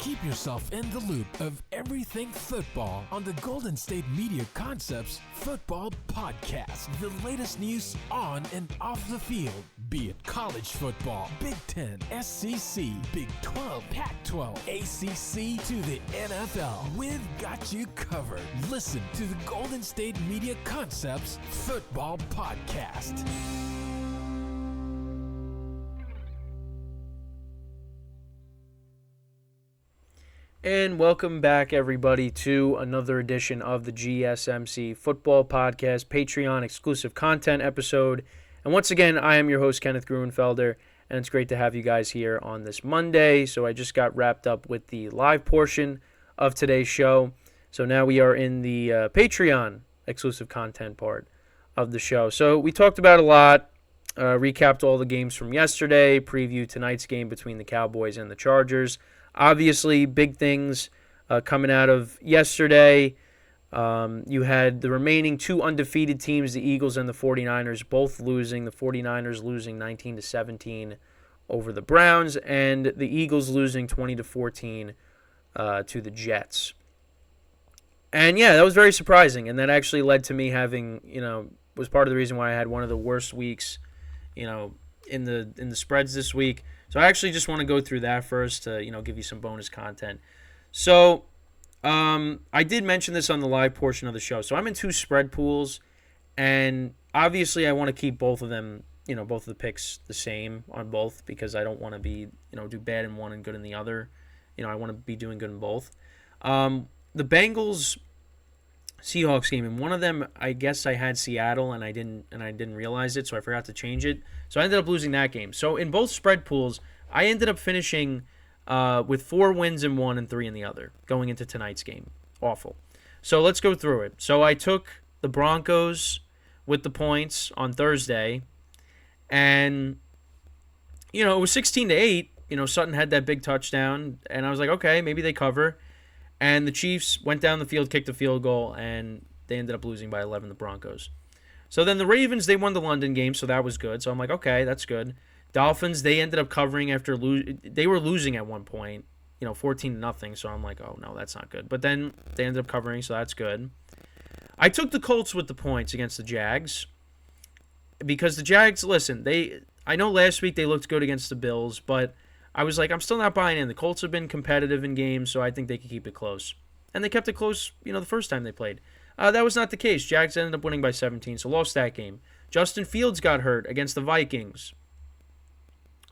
Keep yourself in the loop of everything football on the Golden State Media Concepts Football Podcast. The latest news on and off the field, be it college football, Big Ten, SEC, Big 12, Pac-12, ACC to the NFL. We've got you covered. Listen to the Golden State Media Concepts Football Podcast. And welcome back, everybody, to another edition of the GSMC Football Podcast, Patreon exclusive content episode. And once again, I am your host, Kenneth Gruenfelder, and it's great to have you guys here on this Monday. So I just got wrapped up with the live portion of today's show. So now we are in the Patreon exclusive content part of the show. So we talked about a lot, recapped all the games from yesterday, previewed tonight's game between the Cowboys and the Chargers. Obviously, big things coming out of yesterday. You had the remaining two undefeated teams, the Eagles and the 49ers, both losing. The 49ers losing 19-17 over the Browns, and the Eagles losing 20-14 to the Jets. And yeah, that was very surprising, and that actually led to me having, was part of the reason why I had one of the worst weeks, in the spreads this week. So I actually just want to go through that first to, give you some bonus content. So I did mention this on the live portion of the show. So I'm in two spread pools, and obviously I want to keep both of them, both of the picks the same on both because I don't want to be, do bad in one and good in the other. I want to be doing good in both. The Bengals Seahawks game, and one of them, I guess I had Seattle and I didn't realize it, so I forgot to change it. So I ended up losing that game. So in both spread pools, I ended up finishing with 4 wins in one and 3 in the other going into tonight's game. Awful. So let's go through it. So I took the Broncos with the points on Thursday, and it was 16-8. Sutton had that big touchdown, and I was like, okay, maybe they cover. And the Chiefs went down the field, kicked a field goal, and they ended up losing by 11, the Broncos. So then the Ravens, they won the London game, so that was good. So I'm like, okay, that's good. Dolphins, they ended up covering after they were losing at one point, 14-0. So I'm like, oh, no, that's not good. But then they ended up covering, so that's good. I took the Colts with the points against the Jags because the Jags, listen, I know last week they looked good against the Bills, but I was like, I'm still not buying in. The Colts have been competitive in games, so I think they can keep it close. And they kept it close, the first time they played. That was not the case. Jags ended up winning by 17, so lost that game. Justin Fields got hurt against the Vikings.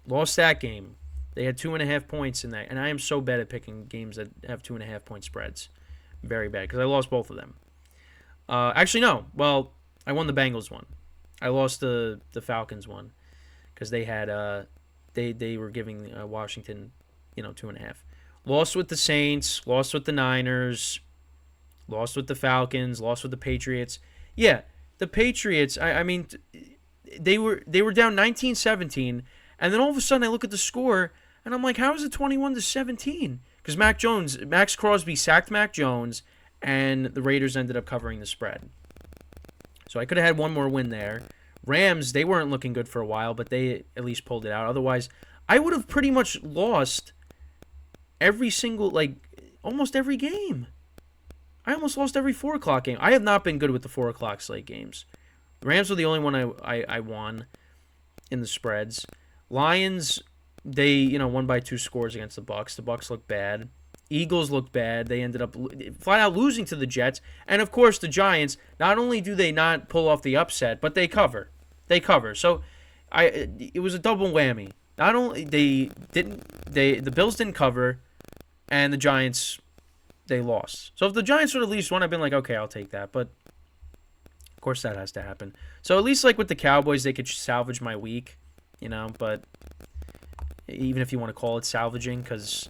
Lost that game. They had 2.5 points in that. And I am so bad at picking games that have 2.5 point spreads. Very bad, because I lost both of them. Actually, no. Well, I won the Bengals one. I lost the Falcons one, because they had... They were giving Washington, 2.5. Lost with the Saints, lost with the Niners, lost with the Falcons, lost with the Patriots. Yeah, the Patriots, I mean, they were down 19-17, and then all of a sudden I look at the score, and I'm like, how is it 21-17? Because Max Crosby sacked Mac Jones, and the Raiders ended up covering the spread. So I could have had one more win there. Rams, they weren't looking good for a while, but they at least pulled it out. Otherwise, I would have pretty much lost every single, almost every game. I almost lost every 4 o'clock game. I have not been good with the 4 o'clock slate games. The Rams were the only one I won in the spreads. Lions, they, won by 2 scores against the Bucs. The Bucs looked bad. Eagles looked bad. They ended up flat out losing to the Jets. And, of course, the Giants, not only do they not pull off the upset, but they cover. So it was a double whammy. Not only the Bills didn't cover, and the Giants, they lost. So if the Giants would at least won, I've been like, okay, I'll take that. But, of course, that has to happen. So at least with the Cowboys, they could salvage my week, But even if you want to call it salvaging, because...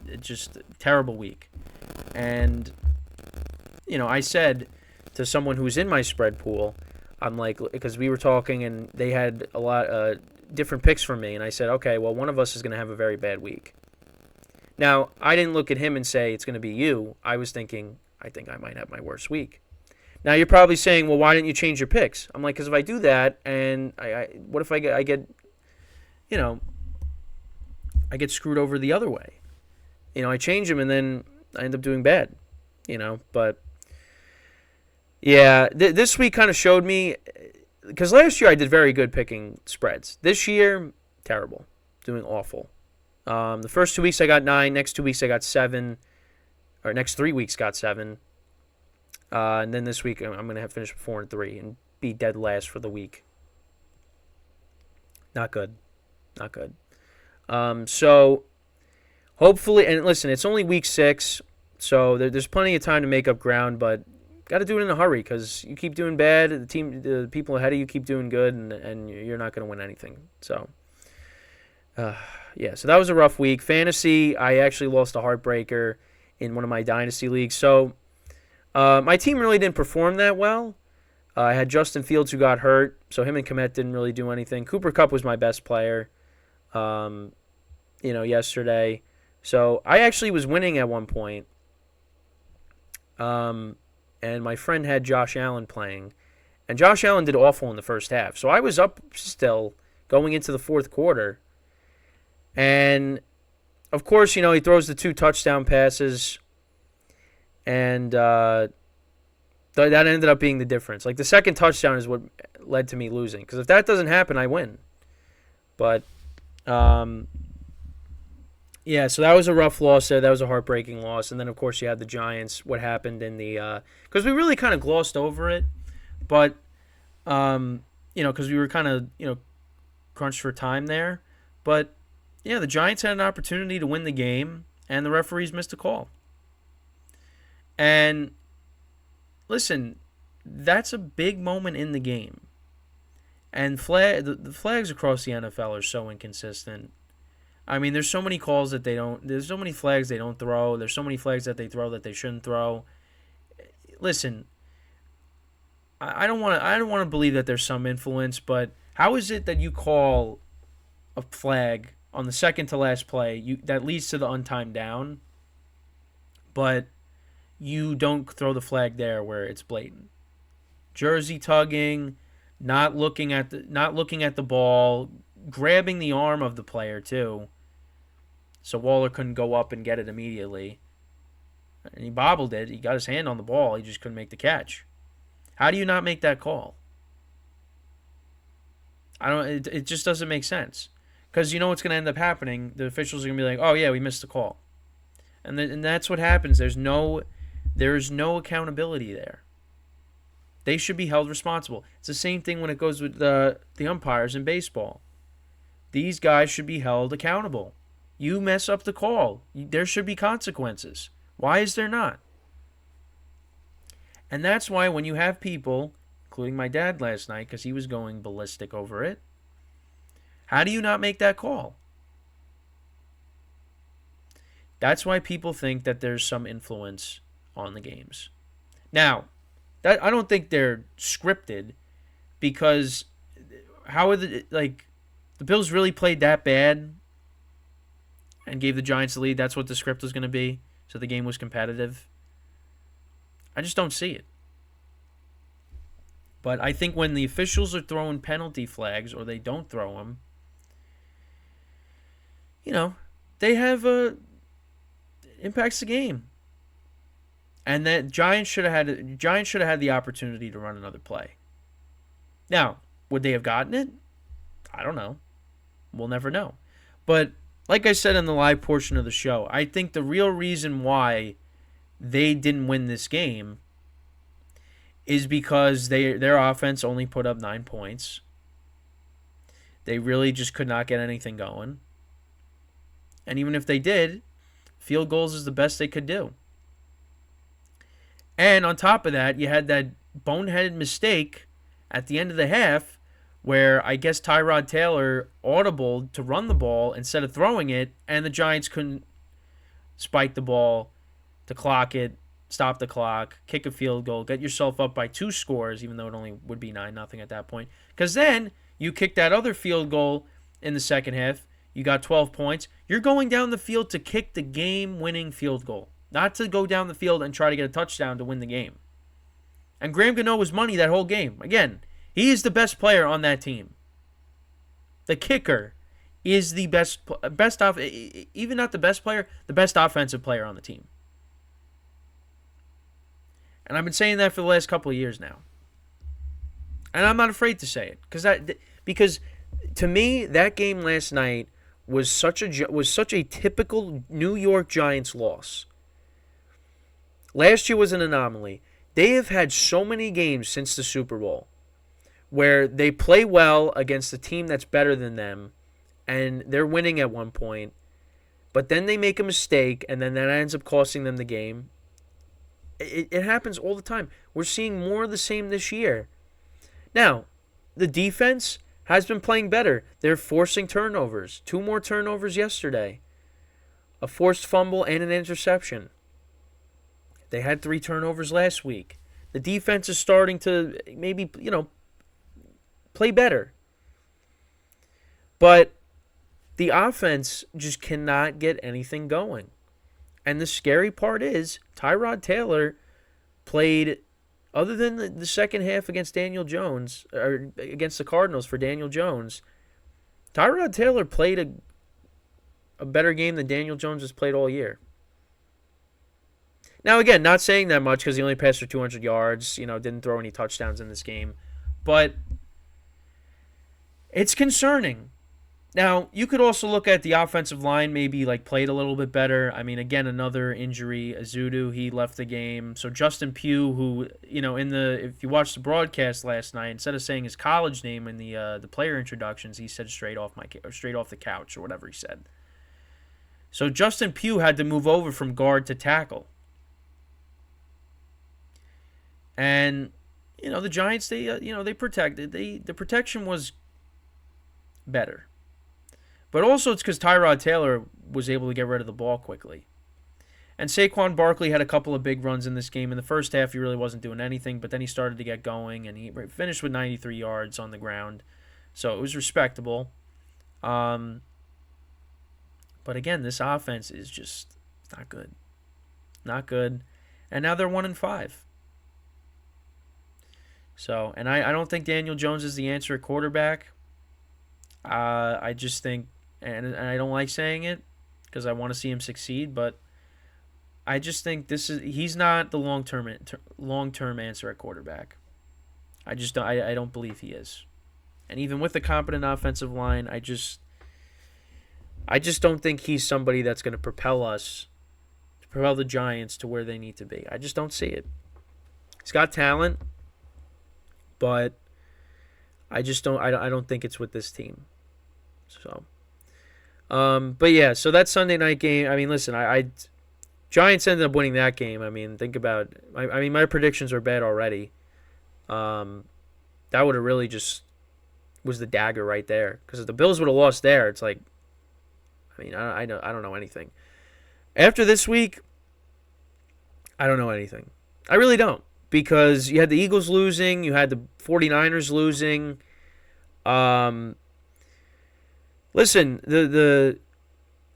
It's just a terrible week. And, I said to someone who's in my spread pool, I'm like, because we were talking and they had a lot different picks from me. And I said, okay, well, one of us is going to have a very bad week. Now, I didn't look at him and say it's going to be you. I was thinking, I think I might have my worst week. Now, you're probably saying, well, why didn't you change your picks? I'm like, because if I do that and what if I get I get screwed over the other way. I change them and then I end up doing bad, But, yeah, this week kind of showed me, because last year I did very good picking spreads. This year, terrible. Doing awful. The first 2 weeks I got 9. Next 2 weeks I got 7. Or next 3 weeks got 7. And then this week I'm going to have finished 4-3 and be dead last for the week. Not good. Not good. So hopefully, and listen, it's only week 6, so there's plenty of time to make up ground, but got to do it in a hurry because you keep doing bad, the people ahead of you keep doing good, and you're not going to win anything. So, yeah, so that was a rough week. Fantasy, I actually lost a heartbreaker in one of my dynasty leagues. So my team really didn't perform that well. I had Justin Fields who got hurt, so him and Kenneth didn't really do anything. Cooper Kupp was my best player, yesterday. So I actually was winning at one point. And my friend had Josh Allen playing. And Josh Allen did awful in the first half. So I was up still going into the fourth quarter. And, of course, he throws the 2 touchdown passes. And that ended up being the difference. Like, the second touchdown is what led to me losing. Because if that doesn't happen, I win. But, yeah, so that was a rough loss there. That was a heartbreaking loss. And then, of course, you had the Giants, what happened in the because we really kind of glossed over it. But, because we were kind of, crunched for time there. But, yeah, the Giants had an opportunity to win the game, and the referees missed a call. And, listen, that's a big moment in the game. And the flags across the NFL are so inconsistent. I mean, there's so many calls that there's so many flags they don't throw. There's so many flags that they throw that they shouldn't throw. Listen, I don't want to believe that there's some influence, but how is it that you call a flag on the second to last play that leads to the untimed down, but you don't throw the flag there where it's blatant? Jersey tugging, not looking at the ball, grabbing the arm of the player too. So Waller couldn't go up and get it immediately. And he bobbled it. He got his hand on the ball. He just couldn't make the catch. How do you not make that call? It just doesn't make sense. Because you know what's going to end up happening? The officials are going to be like, oh, yeah, we missed the call. And that's what happens. There is no accountability there. They should be held responsible. It's the same thing when it goes with the umpires in baseball. These guys should be held accountable. You mess up the call, there should be consequences. Why is there not? And that's why when you have people, including my dad last night, because he was going ballistic over it, how do you not make that call? That's why people think that there's some influence on the games. Now, I don't think they're scripted, because how are the Bills really played that bad and gave the Giants the lead? That's what the script was going to be, so the game was competitive. I just don't see it. But I think when the officials are throwing penalty flags, or they don't throw them, they have impacts the game. And that Giants should have had the opportunity to run another play. Now, would they have gotten it? I don't know. We'll never know. But like I said in the live portion of the show, I think the real reason why they didn't win this game is because their offense only put up 9 points. They really just could not get anything going. And even if they did, field goals is the best they could do. And on top of that, you had that boneheaded mistake at the end of the half where I guess Tyrod Taylor audibled to run the ball instead of throwing it, and the Giants couldn't spike the ball to clock it, stop the clock, kick a field goal, get yourself up by 2 scores, even though it only would be 9-0 at that point. Because then you kick that other field goal in the second half, you got 12 points. You're going down the field to kick the game-winning field goal, not to go down the field and try to get a touchdown to win the game. And Graham Gano was money that whole game. Again, he is the best player on that team. The kicker is the best off, even not the best player, the best offensive player on the team. And I've been saying that for the last couple of years now. And I'm not afraid to say it because to me that game last night was such a typical New York Giants loss. Last year was an anomaly. They have had so many games since the Super Bowl where they play well against a team that's better than them and they're winning at one point, but then they make a mistake and then that ends up costing them the game. It happens all the time. We're seeing more of the same this year. Now, the defense has been playing better. They're forcing turnovers. 2 more turnovers yesterday. A forced fumble and an interception. They had 3 turnovers last week. The defense is starting to maybe, play better. But the offense just cannot get anything going. And the scary part is Tyrod Taylor played, other than the second half against Daniel Jones, or against the Cardinals for Daniel Jones, Tyrod Taylor played a better game than Daniel Jones has played all year. Now, again, not saying that much because he only passed for 200 yards, didn't throw any touchdowns in this game. But it's concerning. Now, you could also look at the offensive line, maybe played a little bit better. I mean, again, another injury. Azudu, he left the game. So Justin Pugh, who, if you watched the broadcast last night, instead of saying his college name in the player introductions, he said straight off the couch or whatever he said. So Justin Pugh had to move over from guard to tackle. And, the Giants, they protected. The protection was better. But also it's because Tyrod Taylor was able to get rid of the ball quickly. And Saquon Barkley had a couple of big runs in this game. In the first half, he really wasn't doing anything, but then he started to get going, and he finished with 93 yards on the ground. So it was respectable. But again, this offense is just not good. Not good. And now they're 1-5. So, and I don't think Daniel Jones is the answer at quarterback. I just think, and I don't like saying it because I want to see him succeed, but I just think he's not the long-term answer at quarterback. I don't believe he is. And even with the competent offensive line, I just don't think he's somebody that's going to propel the Giants to where they need to be. I just don't see it. He's got talent, but I don't think it's with this team. So, but yeah, so that Sunday night game, I mean, listen, Giants ended up winning that game. I mean, think about, my predictions are bad already. That would have really just was the dagger right there. Because if the Bills would have lost there, it's like, I don't know anything. After this week, I don't know anything. I really don't. Because you had the Eagles losing, you had the 49ers losing. Listen, the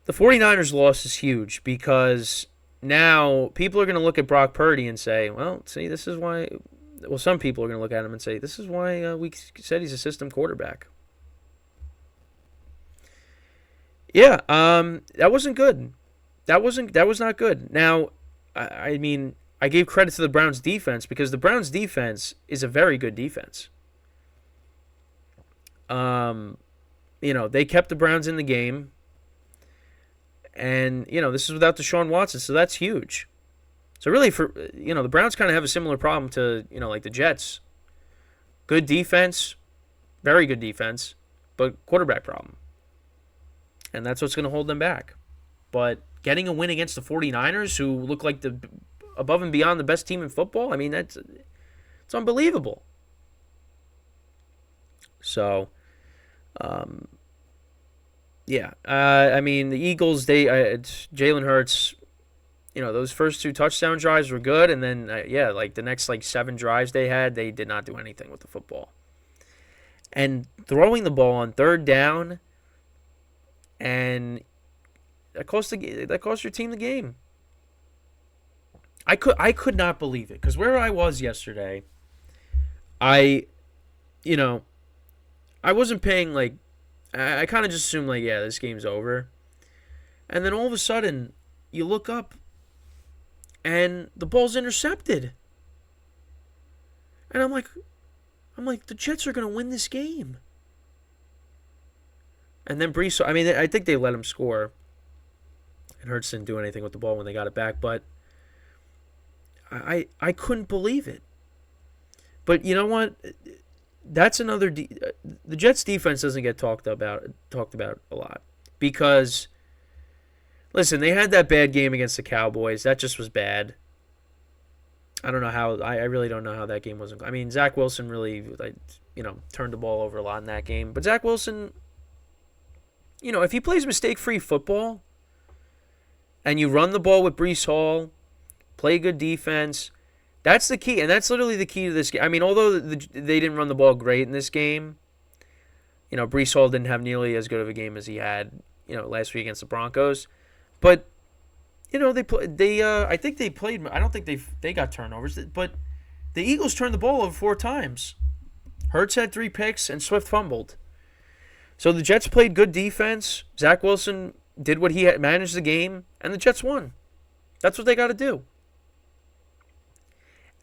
49ers loss is huge because now people are going to look at Brock Purdy and say, well, see, this is why. Well, some people are going to look at him and say, this is why we said he's a system quarterback. Yeah, that wasn't good. That was not good. Now, I gave credit to the Browns defense because the Browns defense is a very good defense. They kept the Browns in the game. And, this is without Deshaun Watson, so that's huge. So really, the Browns kind of have a similar problem to, like the Jets. Good defense, very good defense, but quarterback problem. And that's what's going to hold them back. But getting a win against the 49ers, who look like the above and beyond the best team in football, it's unbelievable. So, yeah. The Eagles, Jalen Hurts, those first 2 touchdown drives were good, and then, the next, 7 drives they had, they did not do anything with the football. And throwing the ball on 3rd down, and that cost your team the game. I could not believe it, because where I was yesterday, I wasn't paying, I kind of just assumed, like, yeah, this game's over. And then all of a sudden, you look up, and the ball's intercepted. And I'm like, the Jets are going to win this game. And then Brees, I mean, I think they let him score. And Hurts didn't do anything with the ball when they got it back, but I couldn't believe it. But you know what? That's another. The Jets' defense doesn't get talked about a lot because, listen, they had that bad game against the Cowboys. That just was bad. I don't know how. I really don't know how that game wasn't. I mean, Zach Wilson really, turned the ball over a lot in that game. But Zach Wilson, if he plays mistake-free football, and you run the ball with Brees Hall, play good defense, that's the key. And that's literally the key to this game. I mean, although they didn't run the ball great in this game, Brees Hall didn't have nearly as good of a game as he had, last week against the Broncos. But I think they played. I don't think they got turnovers, but the Eagles turned the ball over 4 times. Hurts had 3 picks and Swift fumbled. So the Jets played good defense. Zach Wilson did what he had, managed the game, and the Jets won. That's what they got to do.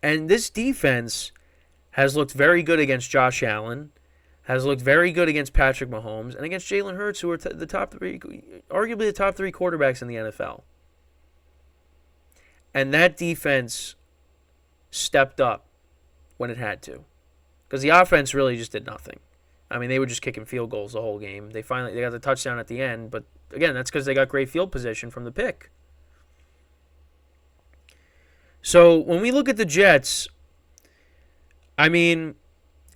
And this defense has looked very good against Josh Allen, has looked very good against Patrick Mahomes, and against Jalen Hurts, who are the top 3, arguably the top 3 quarterbacks in the NFL. And that defense stepped up when it had to. Because the offense really just did nothing. I mean, they were just kicking field goals the whole game. They got the touchdown at the end, but again, that's because they got great field position from the pick. So when we look at the Jets, I mean,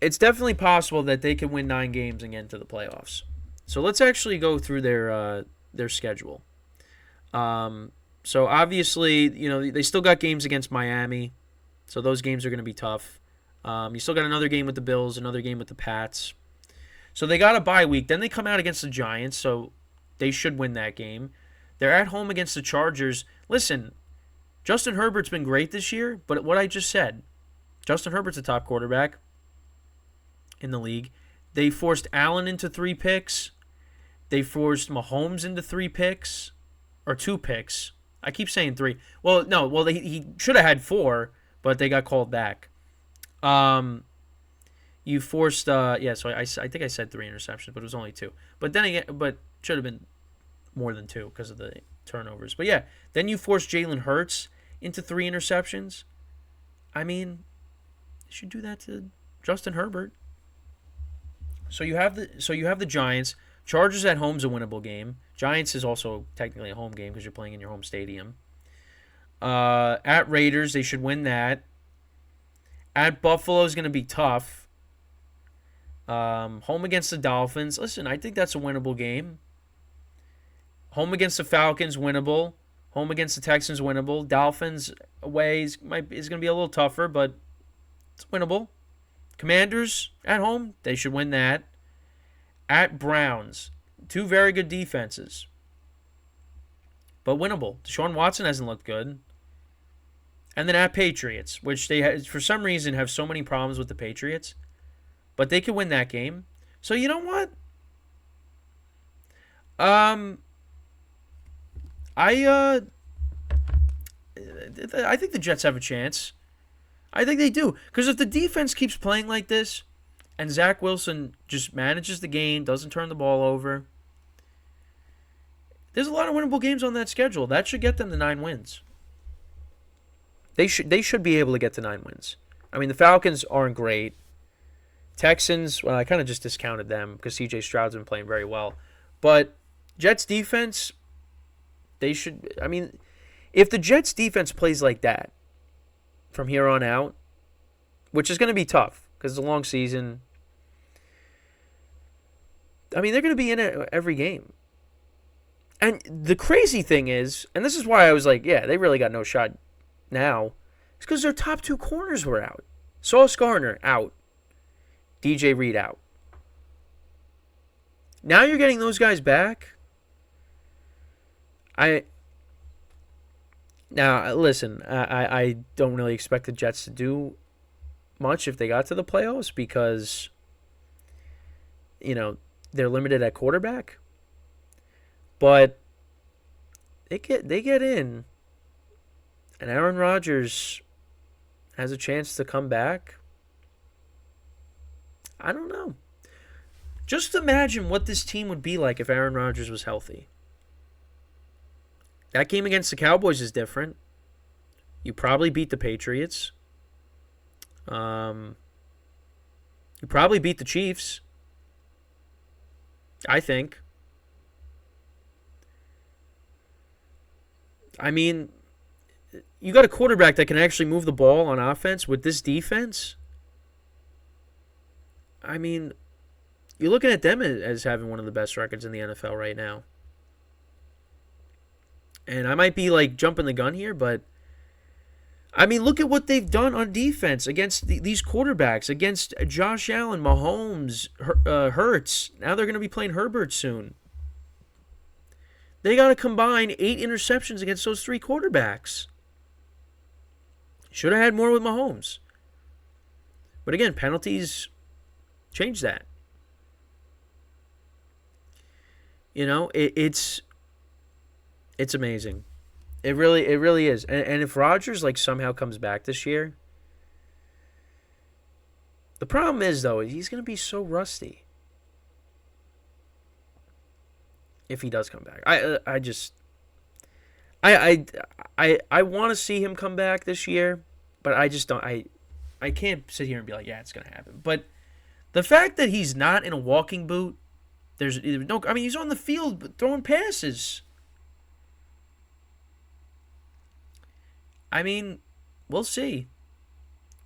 it's definitely possible that they can win 9 games and get into the playoffs. So let's actually go through their schedule. So obviously, they still got games against Miami, so those games are going to be tough. You still got another game with the Bills, another game with the Pats. So they got a bye week. Then they come out against the Giants, so they should win that game. They're at home against the Chargers. Listen, Justin Herbert's been great this year, but what I just said, Justin Herbert's a top quarterback in the league. They forced Allen into 3 picks. They forced Mahomes into 3 picks, or 2 picks. I keep saying 3. Well, no, he should have had 4, but they got called back. You forced, so I think I said 3 interceptions, but it was only 2. But then again, should have been more than 2 because of the turnovers. But yeah, then you forced Jalen Hurts into 3 interceptions. I mean, you should do that to Justin Herbert. So you have the Giants. Chargers at home is a winnable game. Giants is also technically a home game because you're playing in your home stadium. At Raiders, they should win that. At Buffalo is going to be tough. Home against the Dolphins. Listen, I think that's a winnable game. Home against the Falcons, winnable. Home against the Texans, winnable. Dolphins away is going to be a little tougher, but it's winnable. Commanders at home, they should win that. At Browns, 2 very good defenses, but winnable. Deshaun Watson hasn't looked good. And then at Patriots, which they for some reason have so many problems with the Patriots, but they could win that game. So you know what? I think the Jets have a chance. I think they do. Because if the defense keeps playing like this and Zach Wilson just manages the game, doesn't turn the ball over, there's a lot of winnable games on that schedule. That should get them to 9 wins. They should be able to get to 9 wins. I mean, the Falcons aren't great. Texans, well, I kind of just discounted them because C.J. Stroud's been playing very well. But Jets defense, they should, I mean, if the Jets defense plays like that from here on out, which is going to be tough because it's a long season, I mean, they're going to be in it every game. And the crazy thing is, and this is why I was like, yeah, they really got no shot now, it's because their top 2 corners were out. Sauce Gardner, out. DJ Reed, out. Now you're getting those guys back. Now, listen, I don't really expect the Jets to do much if they got to the playoffs because, they're limited at quarterback. But they get in, and Aaron Rodgers has a chance to come back. I don't know. Just imagine what this team would be like if Aaron Rodgers was healthy. That game against the Cowboys is different. You probably beat the Patriots. You probably beat the Chiefs. I think. I mean, you got a quarterback that can actually move the ball on offense with this defense. I mean, you're looking at them as having one of the best records in the NFL right now. And I might be like jumping the gun here, but I mean, look at what they've done on defense against these quarterbacks, against Josh Allen, Mahomes, Hurts. Now they're going to be playing Herbert soon. They got to combine 8 interceptions against those 3 quarterbacks. Should have had more with Mahomes. But again, penalties change that. You know, it's amazing. It really is. And if Rodgers like somehow comes back this year, the problem is though, he's going to be so rusty. If he does come back, I want to see him come back this year, but I just don't. I can't sit here and be like, yeah, it's gonna happen. But the fact that he's not in a walking boot, there's no. I mean, he's on the field throwing passes. I mean, we'll see.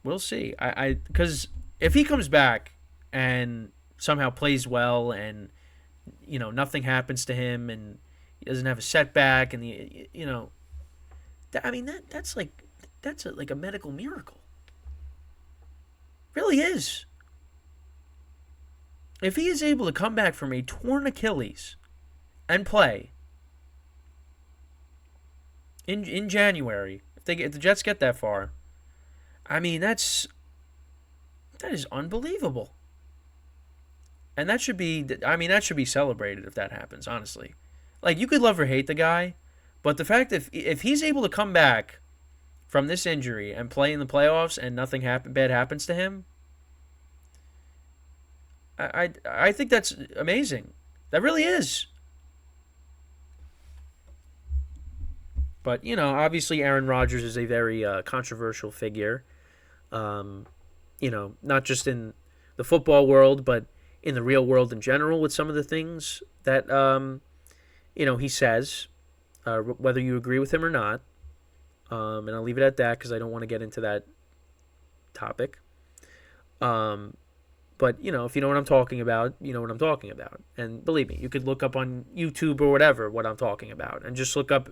We'll see. Because if he comes back and somehow plays well and nothing happens to him, and he doesn't have a setback, and that's like a medical miracle. It really is. If he is able to come back from a torn Achilles and play in January, if the Jets get that far, I mean that is unbelievable. And that should be celebrated if that happens, honestly. Like, you could love or hate the guy, but the fact that if he's able to come back from this injury and play in the playoffs and nothing bad happens to him, I think that's amazing. That really is. But, obviously Aaron Rodgers is a very controversial figure. Not just in the football world, but in the real world in general with some of the things that, he says, whether you agree with him or not. And I'll leave it at that because I don't want to get into that topic. But, if you know what I'm talking about, you know what I'm talking about. And believe me, you could look up on YouTube or whatever what I'm talking about. And just look up,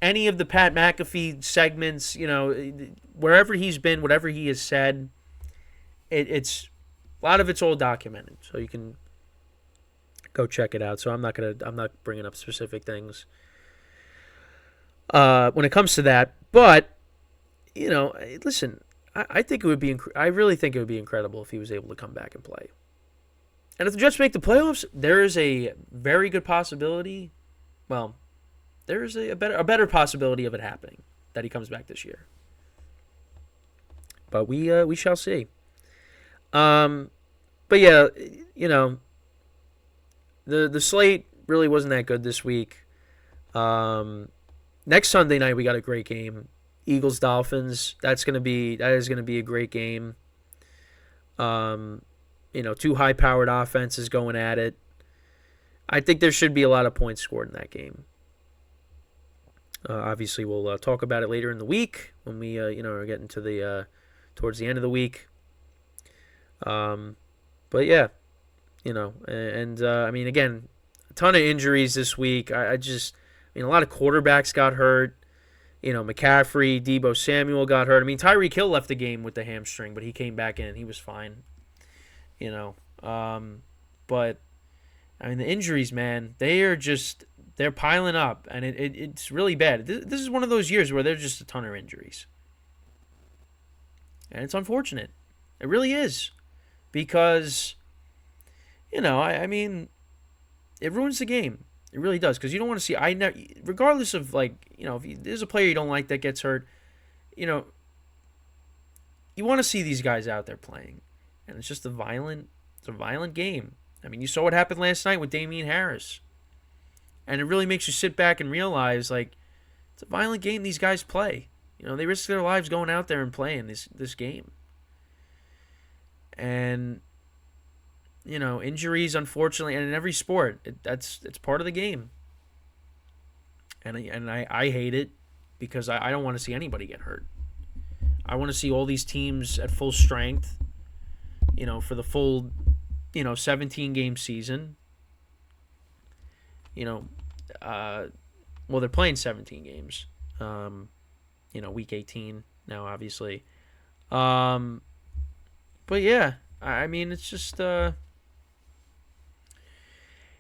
any of the Pat McAfee segments, wherever he's been, whatever he has said, it's a lot of it's all documented. So you can go check it out. So I'm not bringing up specific things when it comes to that. But, listen, I think it would be. I really think it would be incredible if he was able to come back and play. And if the Jets make the playoffs, there is a very good possibility. Well, there is a better possibility of it happening that he comes back this year. But we shall see. But yeah, the slate really wasn't that good this week. Next Sunday night we got a great game. Eagles Dolphins. That is gonna be a great game. Two high powered offenses going at it. I think there should be a lot of points scored in that game. Obviously we'll talk about it later in the week when we are getting to the towards the end of the week. But yeah, I mean, again, a ton of injuries this week. A lot of quarterbacks got hurt. McCaffrey, Deebo Samuel got hurt. I mean, Tyreek Hill left the game with the hamstring, but he came back in and he was fine. But I mean, the injuries, man, they're piling up, and it's really bad. This is one of those years where there's just a ton of injuries, and it's unfortunate. It really is. Because, I mean, it ruins the game. It really does, because you don't want to see. Regardless of if there's a player you don't like that gets hurt, you know, you want to see these guys out there playing, and it's just it's a violent game. I mean, you saw what happened last night with Damian Harris, and it really makes you sit back and realize it's a violent game these guys play. They risk their lives going out there and playing this game, and injuries, unfortunately, and in every sport, it's part of the game. And I hate it, because I don't want to see anybody get hurt. I want to see all these teams at full strength, for the full, 17-game season. Well, they're playing 17 games. Week 18 now, obviously. But yeah, I mean, it's just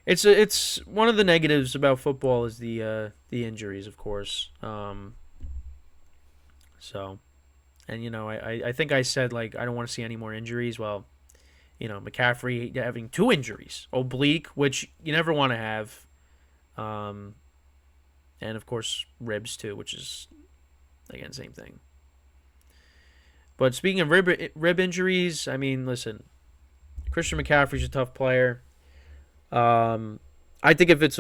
it's one of the negatives about football is the injuries, of course. I think I said I don't want to see any more injuries. Well, McCaffrey having 2 injuries, oblique, which you never want to have, and of course ribs too, which is again same thing. But speaking of rib injuries, I mean, listen, Christian McCaffrey's a tough player. I think if it's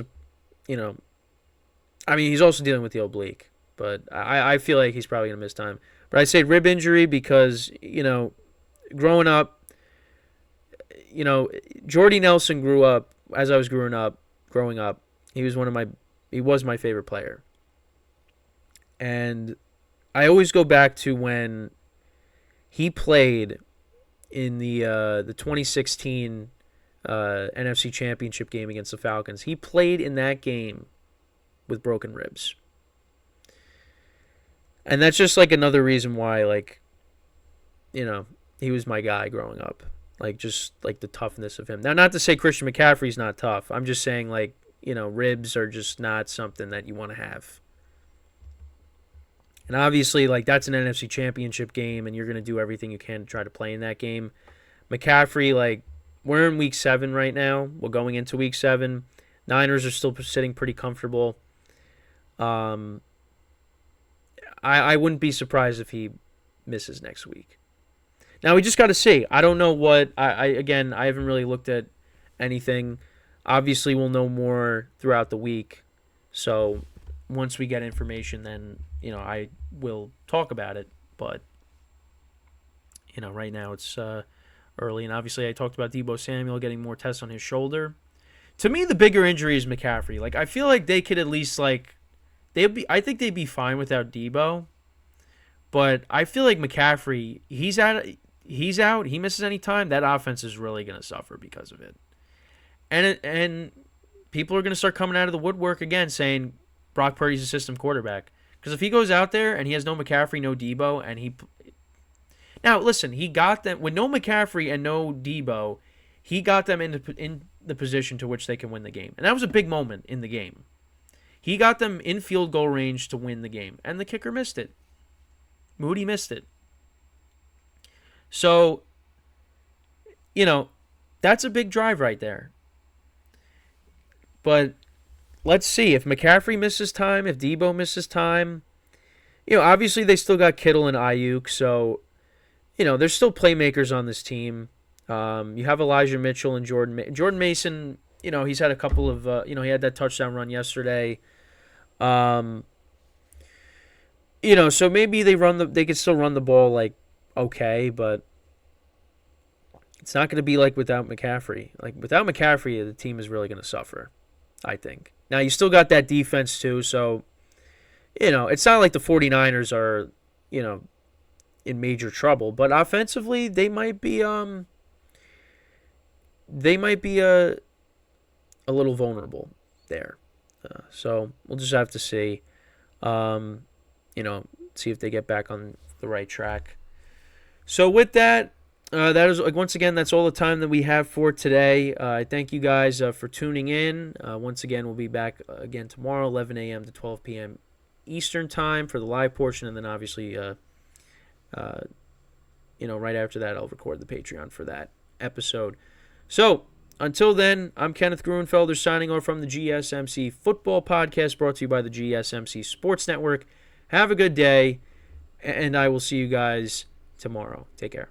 he's also dealing with the oblique, but I feel like he's probably going to miss time. But I say rib injury because, growing up, Jordy Nelson grew up, as I was growing up, he was my favorite player. And I always go back to when he played in the 2016 NFC Championship game against the Falcons. He played in that game with broken ribs. And that's just another reason why, he was my guy growing up. Just the toughness of him. Now, not to say Christian McCaffrey's not tough. I'm just saying, ribs are just not something that you want to have. And obviously, that's an NFC Championship game, and you're going to do everything you can to try to play in that game. McCaffrey, we're in Week 7 right now. We're going into Week 7. Niners are still sitting pretty comfortable. I wouldn't be surprised if he misses next week. Now, we just got to see. I don't know what... I haven't really looked at anything. Obviously, we'll know more throughout the week. So, once we get information, then, I will talk about it. But, right now it's early. And obviously, I talked about Deebo Samuel getting more tests on his shoulder. To me, the bigger injury is McCaffrey. I feel like they could at least, I think they'd be fine without Deebo. But I feel like McCaffrey, he's out, he misses any time, that offense is really going to suffer because of it. And people are going to start coming out of the woodwork again saying Brock Purdy's a system quarterback. Because if he goes out there and he has no McCaffrey, no Deebo, and he... Now, listen, he got them... With no McCaffrey and no Deebo, he got them in the position to which they can win the game. And that was a big moment in the game. He got them in field goal range to win the game. And the kicker missed it. Moody missed it. So, that's a big drive right there. But let's see. If McCaffrey misses time, if Deebo misses time, obviously they still got Kittle and Ayuk. So, there's still playmakers on this team. You have Elijah Mitchell and Jordan Mason. He's had a couple of, he had that touchdown run yesterday. So maybe they could still run the ball okay, but it's not going to be without McCaffrey. Without McCaffrey, the team is really going to suffer, I think. Now, you still got that defense too, so it's not like the 49ers are, in major trouble, but offensively they might be a little vulnerable there. So we'll just have to see. See if they get back on the right track. So with that, that is once again, that's all the time that we have for today. I thank you guys for tuning in. Once again, we'll be back again tomorrow, 11 a.m. to 12 p.m. Eastern time for the live portion, and then obviously, right after that, I'll record the Patreon for that episode. So until then, I'm Kenneth Gruenfelder signing off from the GSMC Football Podcast, brought to you by the GSMC Sports Network. Have a good day, and I will see you guys tomorrow. Take care.